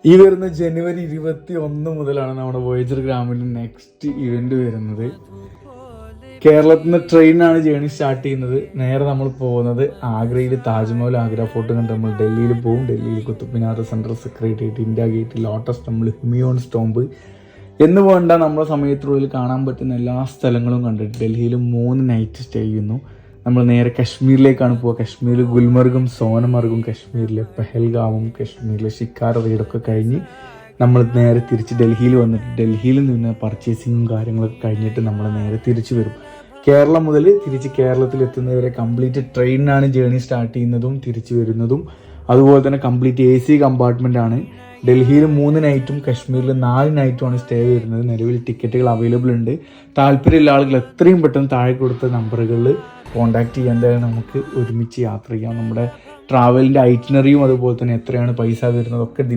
ഈ വരുന്ന ജനുവരി 21 മുതലാണ് നമ്മുടെ വോയേജർ ഗ്രാമിൻ്റെ നെക്സ്റ്റ് ഇവന്റ് വരുന്നത്. കേരളത്തിൽ നിന്ന് ട്രെയിനാണ് ജേണി സ്റ്റാർട്ട് ചെയ്യുന്നത്. നേരെ നമ്മൾ പോകുന്നത് ആഗ്രയിൽ താജ്മഹൽ, ആഗ്ര ഫോർട്ട് കണ്ട് നമ്മൾ ഡൽഹിയിൽ പോകും. ഡൽഹിയിൽ Qutub Minar, central secretariat, India gate, lotus temple, Humayun tomb എന്ന് വേണ്ട നമ്മുടെ സമയത്തിനുള്ളിൽ കാണാൻ പറ്റുന്ന എല്ലാ സ്ഥലങ്ങളും കണ്ടിട്ട് ഡൽഹിയിൽ 3 നൈറ്റ് സ്റ്റേ ചെയ്യുന്നു. നമ്മൾ നേരെ കശ്മീരിലേക്കാണ് പോവുക. കശ്മീരിൽ ഗുൽമർഗും സോനമർഗും, കശ്മീരിലെ പെഹൽഗാവും, കശ്മീരിലെ ഷിക്കാർ റെയ്ഡൊക്കെ കഴിഞ്ഞ് നമ്മൾ നേരെ തിരിച്ച് ഡൽഹിയിൽ വന്നിട്ട് ഡൽഹിയിൽ നിന്ന് പർച്ചേസിങ്ങും കാര്യങ്ങളൊക്കെ കഴിഞ്ഞിട്ട് നമ്മൾ നേരെ തിരിച്ചു വരും. കേരളം മുതൽ തിരിച്ച് കേരളത്തിൽ എത്തുന്നവരെ കംപ്ലീറ്റ് ട്രെയിനിനാണ് ജേണി സ്റ്റാർട്ട് ചെയ്യുന്നതും തിരിച്ചു വരുന്നതും. അതുപോലെ തന്നെ കംപ്ലീറ്റ് AC കമ്പാർട്ട്മെൻ്റ് ആണ്. ഡൽഹിയിൽ 3 നൈറ്റും കശ്മീരിൽ 4 നൈറ്റുമാണ് സ്റ്റേ വരുന്നത്. നിലവിൽ ടിക്കറ്റുകൾ അവൈലബിൾ ഉണ്ട്. താല്പര്യമുള്ള ആളുകൾ എത്രയും പെട്ടെന്ന് താഴെ കൊടുത്ത നമ്പറുകളിൽ കോൺടാക്ട് ചെയ്യാൻ എന്തായാലും നമുക്ക് ഒരുമിച്ച് യാത്ര ചെയ്യാം. നമ്മുടെ ട്രാവലിൻ്റെ ഐറ്റിനറിയും അതുപോലെ തന്നെ എത്രയാണ് പൈസ വരുന്നതൊക്കെ